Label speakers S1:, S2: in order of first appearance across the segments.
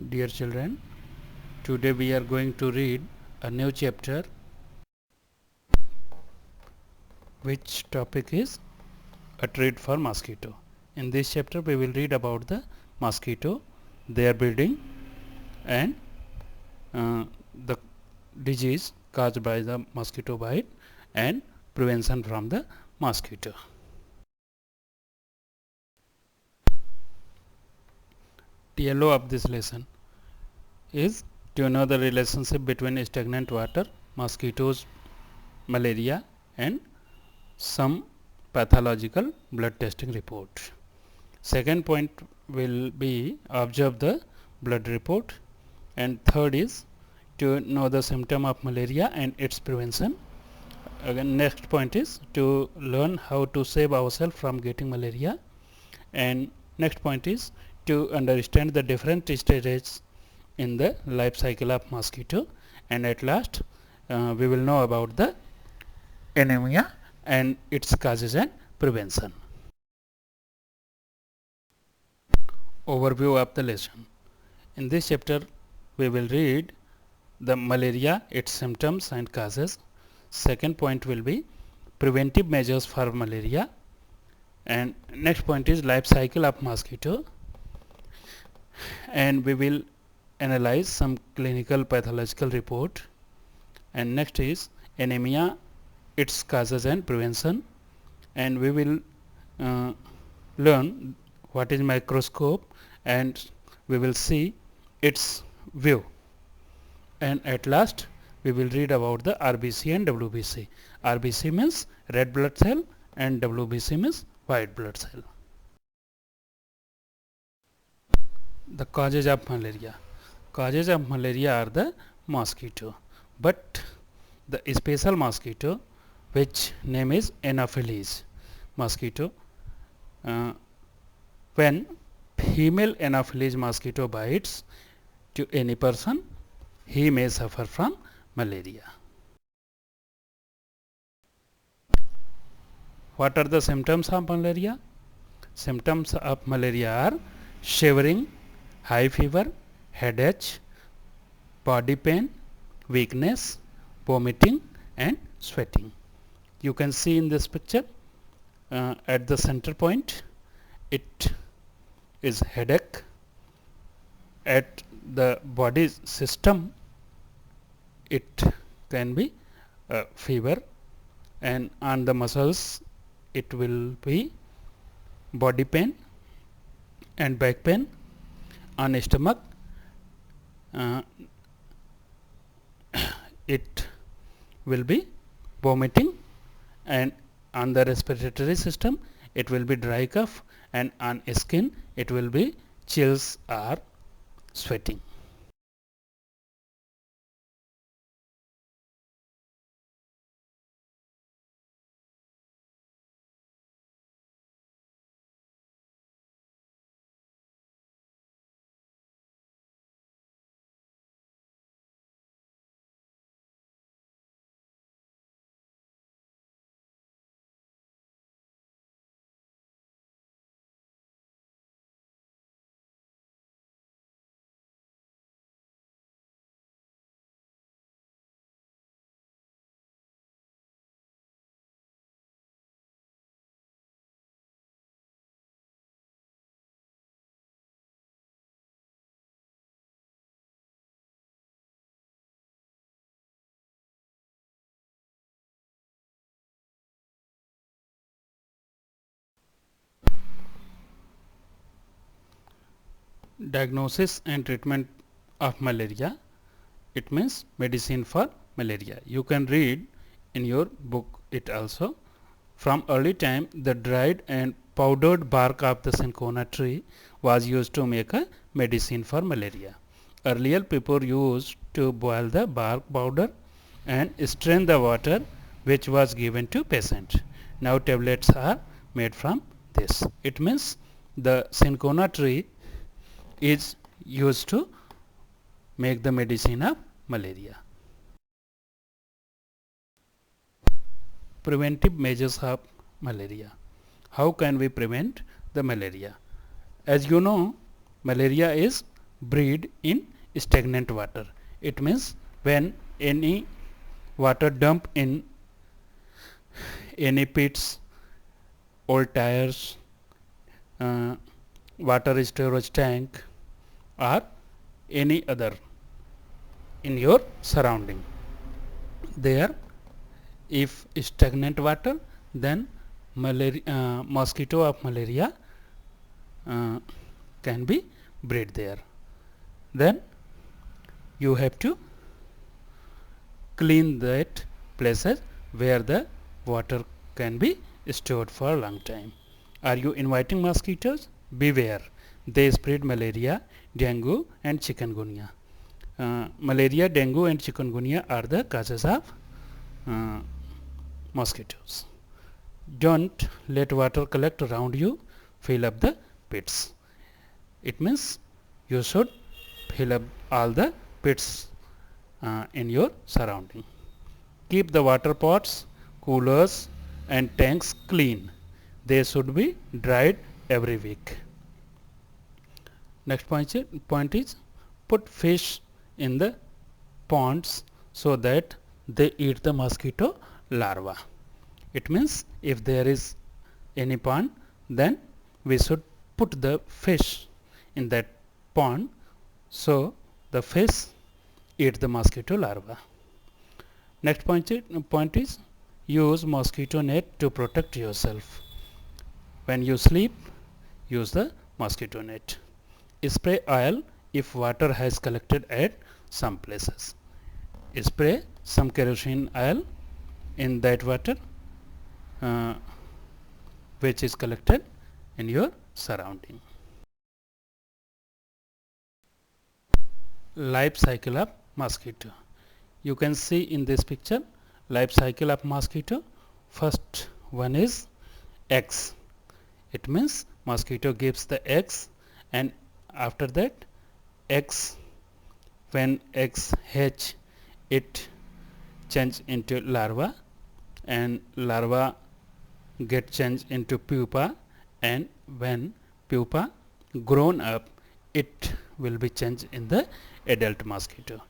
S1: Dear children, today we are going to read a new chapter, which topic is a treat for mosquito. In this chapter we will read about the mosquito, their breeding, and the disease caused by the mosquito bite and prevention from the mosquito. TLO of this lesson is to know the relationship between stagnant water, mosquitoes, malaria, and some pathological blood testing report. Second point will be observe the blood report, and third is to know the symptom of malaria and its prevention. Again, next point is to learn how to save ourselves from getting malaria, and next point is to understand the different stages in the life cycle of mosquito, and at last we will know about the anemia and its causes and prevention. Overview of the lesson. In this chapter we will read the malaria, its symptoms and causes. Second point will be preventive measures for malaria, and next point is life cycle of mosquito, and we will analyze some clinical pathological report, and next is anemia, its causes and prevention, and we will learn what is microscope, and we will see its view, and at last we will read about the RBC and WBC. RBC means red blood cell and WBC means white blood cell. The causes of malaria. Causes of malaria are the mosquito, but the special mosquito which name is Anopheles mosquito. When female Anopheles mosquito bites to any person, he may suffer from malaria. What are the symptoms of malaria? Symptoms of malaria are shivering, high fever, headache, body pain, weakness, vomiting and sweating. You can see in this picture at the center point it is headache. At the body system it can be fever, and on the muscles it will be body pain and back pain. On stomach it will be vomiting, and on the respiratory system it will be dry cough, and on skin it will be chills or sweating. Diagnosis and treatment of malaria. It means medicine for malaria. You can read in your book it also. From early time the dried and powdered bark of the cinchona tree was used to make a medicine for malaria. Earlier people used to boil the bark powder and strain the water which was given to patient. Now tablets are made from this. It means the cinchona tree is used to make the medicine of malaria. Preventive measures of malaria. How can we prevent the malaria? As you know, malaria is breed in stagnant water. It means when any water dump in any pits, old tires, uh, water storage tank, or any other in your surrounding, there if stagnant water, then mosquito of malaria uh, can be bred there. Then you have to clean that places where the water can be stored for a long time. Are you inviting mosquitoes? Beware, they spread malaria, dengue and chikungunya. Malaria, dengue and chikungunya are the causes of uh, mosquitoes. Don't let water collect around you, fill up the pits. It means you should fill up all the pits in your surrounding. Keep the water pots, coolers and tanks clean. They should be dried every week. Next point is put fish in the ponds so that they eat the mosquito larva. It means if there is any pond, then we should put the fish in that pond so the fish eat the mosquito larva. Next point is use mosquito net to protect yourself. When you sleep, use the mosquito net. Spray oil if water has collected at some places. Spray some kerosene oil in that water uh, which is collected in your surrounding. Life cycle of mosquito. You can see in this picture life cycle of mosquito. First one is eggs. It means mosquito gives the eggs, and after that eggs, when eggs hatch, it change into larva, and larva get changed into pupa, and when pupa grown up, it will be changed in the adult mosquito.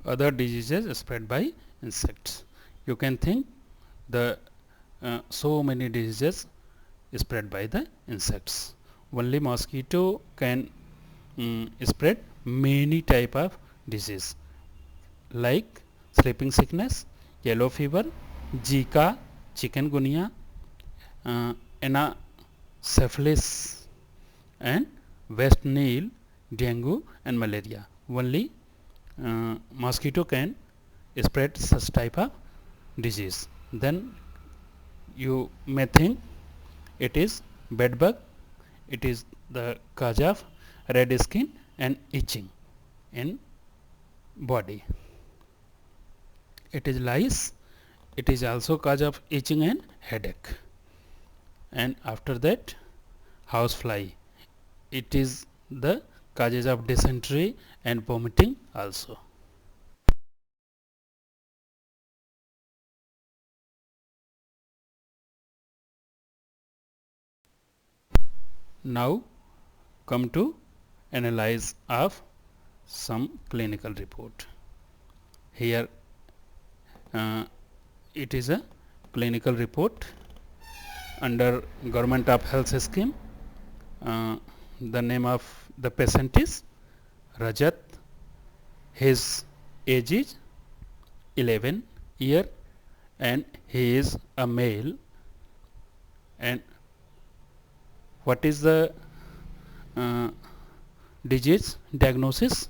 S1: Other diseases spread by insects. You can think the so many diseases spread by the insects. Only mosquito can spread many type of disease like sleeping sickness, yellow fever, Zika, chikungunya, anaphylaxis, and West Nile, dengue, and malaria. Only mosquito can spread such type of disease. Then you may think it is bed bug. It is the cause of red skin and itching in body. It is lice. It is also cause of itching and headache. And after that, house fly. It is the causes of dysentery and vomiting also. Now come to analysis of some clinical report. Here it is a clinical report under Government of Health scheme. The name of the patient is Rajat. His age is 11 year and he is a male. And what is the disease diagnosis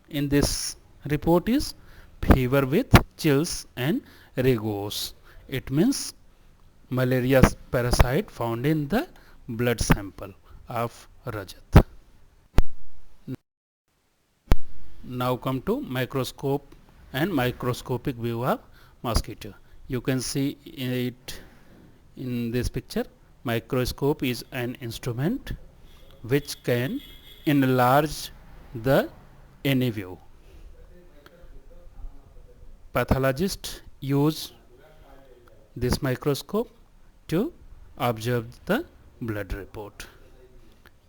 S1: in this report is fever with chills and rigors. It means malaria parasite found in the blood sample of Rajat. Now come to microscope and microscopic view of mosquito. You can see it in this picture. Microscope is an instrument which can enlarge the any view. Pathologists use this microscope to observe the blood report.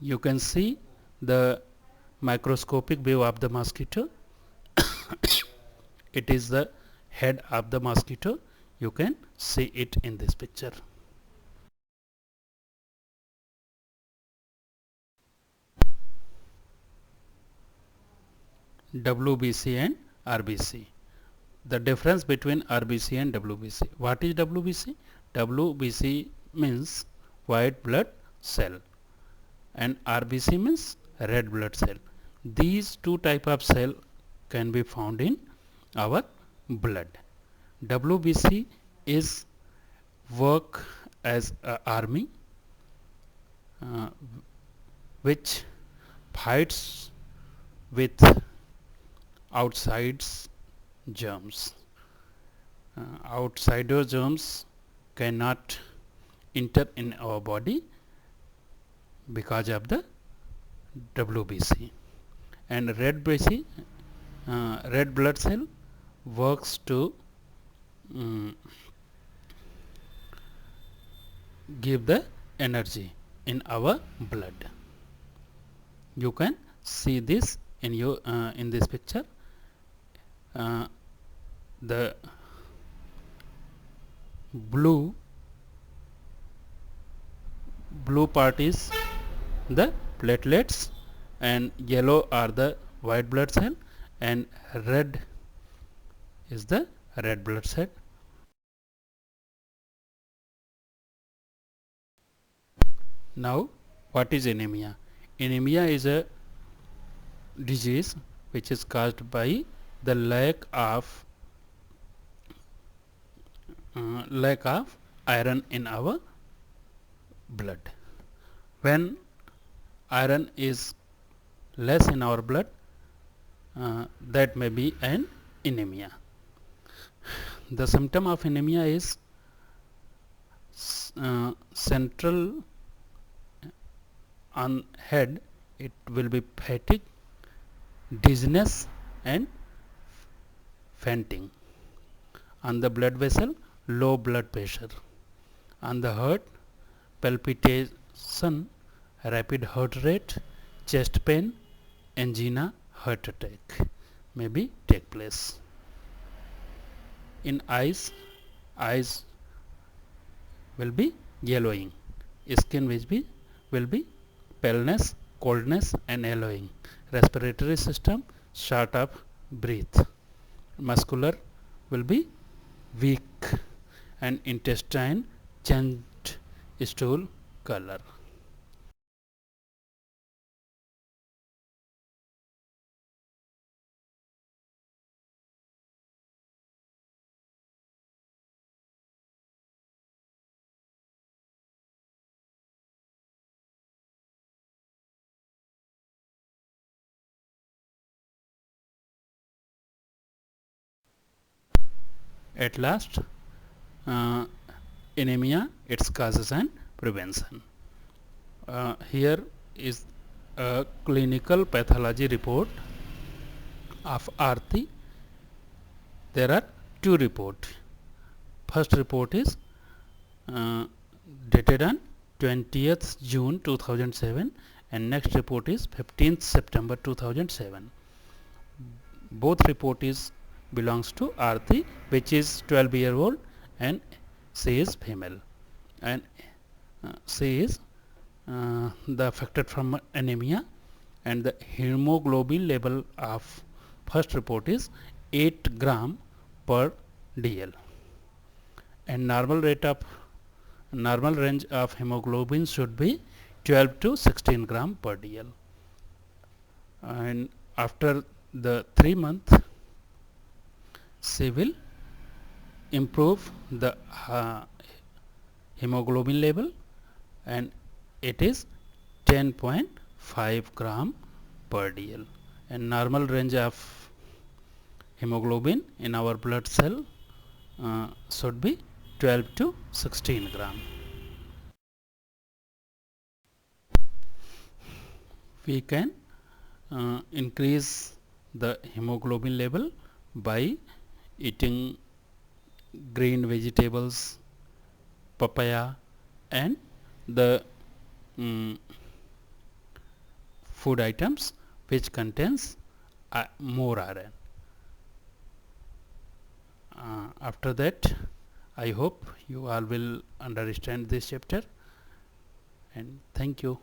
S1: You can see the microscopic view of the mosquito. It is the head of the mosquito. You can see it in this picture. WBC and RBC. The difference between RBC and WBC. What is WBC? WBC means white blood cell and RBC means red blood cell. These two type of cell can be found in our blood. WBC is work as a army which fights with outside germs. Outsider germs cannot enter in our body because of the WBC. And red blood cell works to give the energy in our blood. You can see this in your in this picture. The blue part is the platelets and yellow are the white blood cell and red is the red blood cell. Now what is anemia? Anemia is a disease which is caused by the lack of iron in our blood. When iron is less in our blood, that may be an anemia. The symptom of anemia is central on head. It will be fatigue, dizziness and fainting. On the blood vessel, low blood pressure. On the heart, palpitation, rapid heart rate, chest pain, angina, heart attack may be take place. In eyes will be yellowing. Skin will be paleness, coldness and yellowing. Respiratory system, short of breath. Muscular will be weak and intestine changed stool color. At last, anemia, its causes and prevention. Here is a clinical pathology report of Aarti. There are two reports. First report is dated on 20th June 2007 and next report is 15th September 2007. Both report is belongs to Aarti, which is 12-year-old, and she is female, and she is the affected from anemia, and the hemoglobin level of first report is 8 gram per dl, and normal range of hemoglobin should be 12 to 16 gram per dl. And after the 3 month, she will improve the hemoglobin level, and it is 10.5 gram per dl, and normal range of hemoglobin in our blood cell should be 12 to 16 gram. We can increase the hemoglobin level by eating green vegetables, papaya, and the food items which contains more iron. After that, I hope you all will understand this chapter, and thank you.